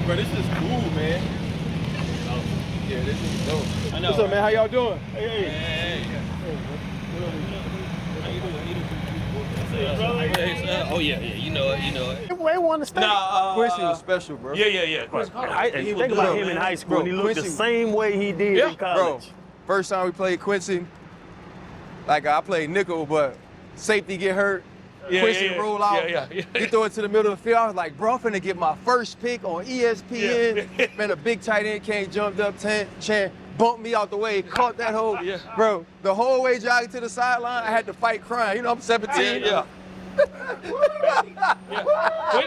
Bro, this is cool, man. Yeah, this is dope. I know. What's up, man? How y'all doing? Hey. Oh yeah, you know it. They want to stay. Quincy was special, bro. Yeah. Think about him in high school. Bro, and he looked Quincy, the same way he did in Bro, college. first time we played Quincy, like I played nickel, but safety get hurt. Quincy roll out. He throw it to the middle of the field. I was like, bro, I'm finna get my first pick on ESPN. Man, a big tight end came, jumped up, bumped me out the way, caught that hole. Bro, the whole way jogging to the sideline, I had to fight crying. You know, I'm 17.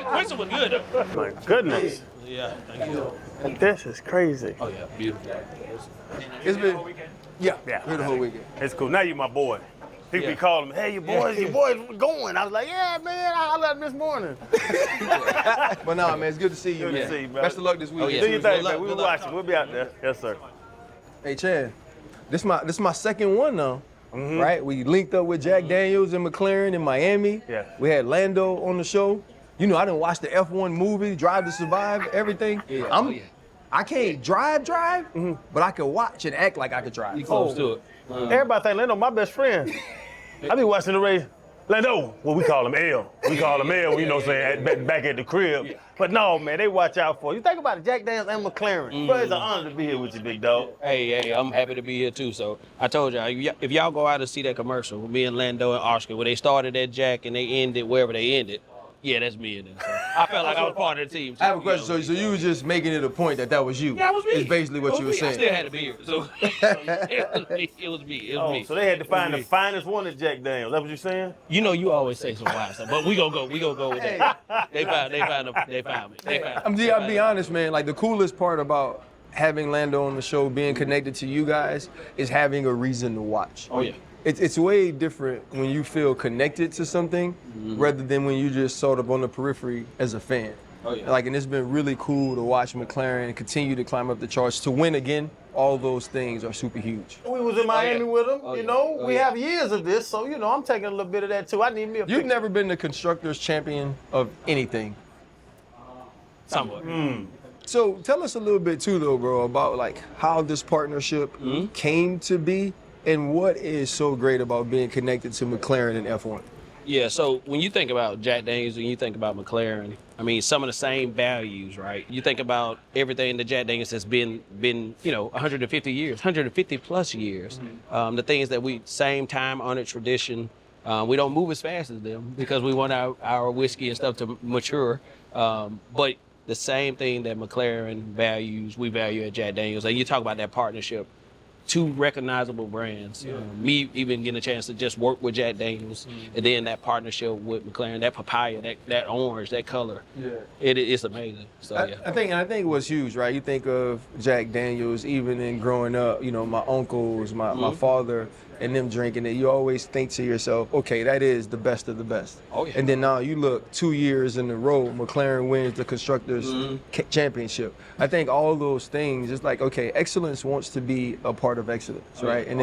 Quincy was good though. My goodness. Yeah, thank you. This is crazy. Oh yeah, beautiful. It's been, Yeah. the whole weekend. It's cool. Now you my boy. People be calling me, hey, your boys going. I was like, yeah, man, I left this morning. But nah, man, it's good to see you. Good to see you, brother. Best of luck this weekend. Do your thing, man. We'll watch it. We'll be out there. Yes, sir. Hey, Chad, this my second one now. Right? We linked up with Jack Daniels and McLaren in Miami. Yeah. We had Lando on the show. You know, I didn't watch the F1 movie, Drive to Survive, everything. I can't drive, but I can watch and act like I could drive. You close to it. Everybody think Lando my best friend. I be watching the race. Lando, well, we call him L. You know what I'm saying, back at the crib. But no, man, they watch out for you. Think about it, Jack Daniels and McLaren. Bro, it's an honor to be here with you, big dog. Hey, I'm happy to be here too. So I told y'all, if y'all go out and see that commercial with me and Lando and Oscar, where they started at Jack and they ended wherever they ended, yeah, that's me in there. So I felt like I was part of the team. I have a question. So you was just making it a point that was you? Yeah, it was me. It's basically what you were saying. I still had a beard, so it was me. So they had to find the finest one at Jack Daniels. That what you saying? You know, you always say some wild stuff, but we gonna go with that. They found me. I'll be honest, man. Like the coolest part about having Lando on the show, being connected to you guys, is having a reason to watch. Oh yeah. It's way different when you feel connected to something rather than when you just sort of on the periphery as a fan. Oh yeah. Like, and it's been really cool to watch McLaren continue to climb up the charts, to win again. All those things are super huge. We was in Miami with them, we have years of this, so I'm taking a little bit of that too. I need me a You've picture. never been the constructors champion of anything. Somewhat. So tell us a little bit too, though, bro, about like how this partnership came to be and what is so great about being connected to McLaren and F1. Yeah, so when you think about Jack Daniels and you think about McLaren, I mean, some of the same values, right? You think about everything that Jack Daniels has been 150 years, 150 plus years. The things that same time honored tradition. We don't move as fast as them because we want our whiskey and stuff to mature. But the same thing that McLaren values, we value at Jack Daniels. And you talk about that partnership. Two recognizable brands. Me even getting a chance to just work with Jack Daniels, and then that partnership with McLaren, that papaya, that orange, that color. It's amazing. So I think what's huge, right? You think of Jack Daniels, even in growing up, my uncles, my father, and them drinking it, you always think to yourself, okay, that is the best of the best. Oh, yeah. And then now you look 2 years in a row, McLaren wins the Constructors Championship. I think all those things, it's like, okay, excellence wants to be a part of excellence, right? And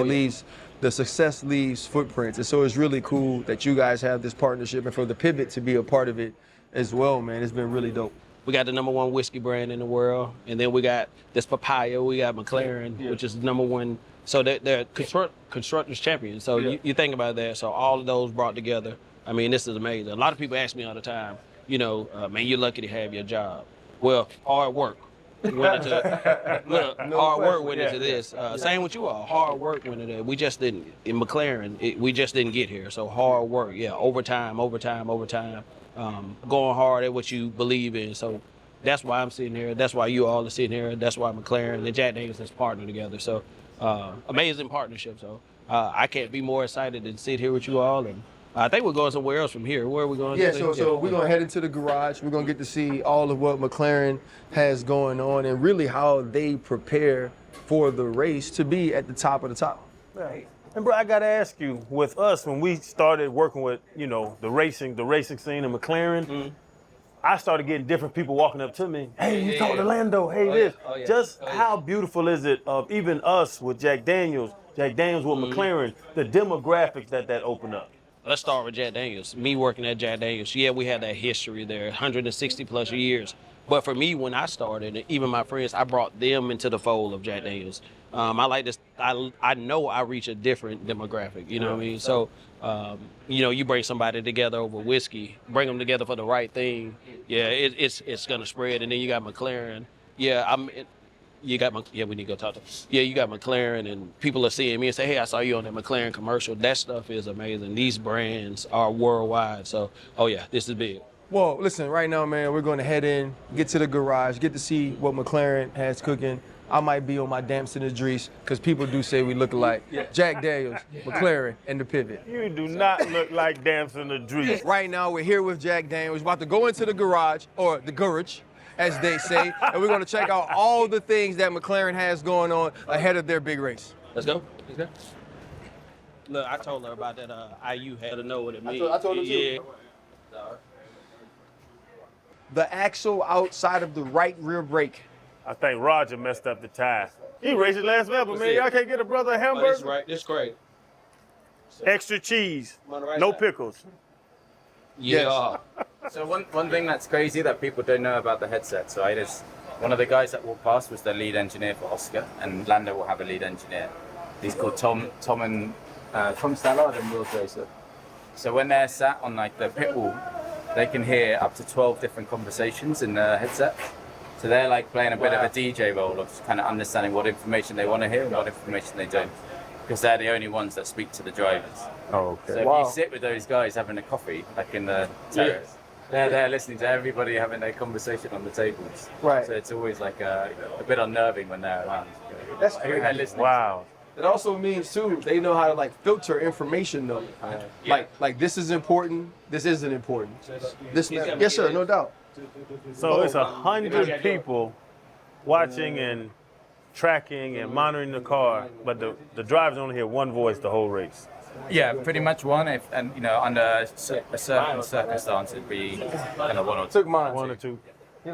the success leaves footprints. And so it's really cool that you guys have this partnership and for the pivot to be a part of it as well, man. It's been really dope. We got the #1 whiskey brand in the world, and then we got this papaya. We got McLaren, which is the #1. So they're constructors champions. So you think about that. So all of those brought together. I mean, this is amazing. A lot of people ask me all the time, man, you're lucky to have your job. Well, hard work went into this. Same with you all. Hard work went into it. We just didn't, in McLaren, we just didn't get here. So hard work, overtime. Going hard at what you believe in. So that's why I'm sitting here. That's why you all are sitting here. That's why McLaren and Jack Daniels has partnered together. So amazing partnership. So I can't be more excited than sit here with you all. And I think we're going somewhere else from here. Where are we going? So we're going to head into the garage. We're going to get to see all of what McLaren has going on and really how they prepare for the race to be at the top of the top. Right. And bro, I gotta ask you, with us, when we started working with, the racing scene in McLaren, I started getting different people walking up to me. Hey, you talk to Lando, hey, how beautiful is it of even us with Jack Daniels with McLaren, the demographics that opened up? let's start with Jack Daniels. Me working at Jack Daniels, yeah, we had that history there, 160 plus years. But for me, when I started, and even my friends, I brought them into the fold of Jack Daniels. I like this. I know I reach a different demographic. You know what I mean? So, you bring somebody together over whiskey, bring them together for the right thing. Yeah, it's gonna spread. And then you got McLaren. Yeah, we need to go talk to. Yeah, you got McLaren, and people are seeing me and say, "Hey, I saw you on that McLaren commercial." That stuff is amazing. These brands are worldwide. So, oh yeah, this is big. Well, listen, right now, man, we're going to head in, get to the garage, get to see what McLaren has cooking. I might be on my Damson Idris, because people do say we look alike. Jack Daniels, McLaren, and the Pivot. You do not look like Damson Idris. Right now, we're here with Jack Daniels. We're about to go into the garage, or the garage, as they say, and we're going to check out all the things that McLaren has going on ahead of their big race. Let's go. Look, I told her about that IU had to know what it means. I told her too. Yeah. The axle outside of the right rear brake. I think Roger messed up the tire. He raced his last lap, but man, y'all can't get a brother a hamburger? That's right. That's great. Extra cheese, no pickles. Yeah. So one thing that's crazy that people don't know about the headsets, right, is one of the guys that walked past was the lead engineer for Oscar, and Lando will have a lead engineer. He's called Tom Stallard and Will Joseph. So when they're sat on like the pit wall, they can hear up to 12 different conversations in the headset. So they're like playing a bit of a DJ role of kind of understanding what information they want to hear and what information they don't, because they're the only ones that speak to the drivers. Oh, okay. So if you sit with those guys having a coffee, like in the terrace, they're listening to everybody having their conversation on the tables. Right. So it's always like a bit unnerving when they're around. That's They're crazy. listening. Wow. It also means too, they know how to like filter information though. Like this is important, this isn't important. Yes sir, no doubt. So it's 100 people watching and tracking and monitoring the car, but the drivers only hear one voice the whole race. Yeah, pretty much one. Under a certain circumstance, it'd be kind of one or two. Took mine. One or two.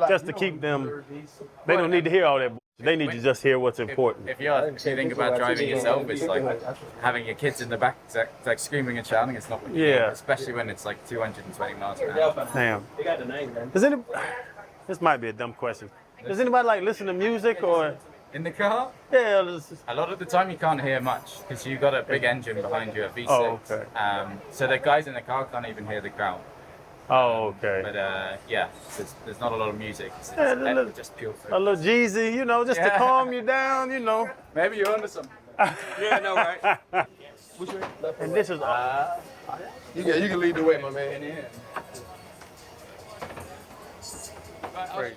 Just to keep them, they don't need to hear all that. They need to just hear what's important. If you're thinking about driving yourself, it's like having your kids in the back, it's like screaming and shouting. It's not what you need, especially when it's like 220 miles an hour. Damn. This might be a dumb question. Does anybody like listen to music or? In the car? Yeah. A lot of the time you can't hear much because you've got a big engine behind you, a V6. Oh, okay. So the guys in the car can't even hear the crowd. Oh, okay. But there's not a lot of music. It's just pure food. A little Jeezy, just to calm you down, Maybe you're onto something. Yeah, no, right? Which way? And this is You can lead the way, my man.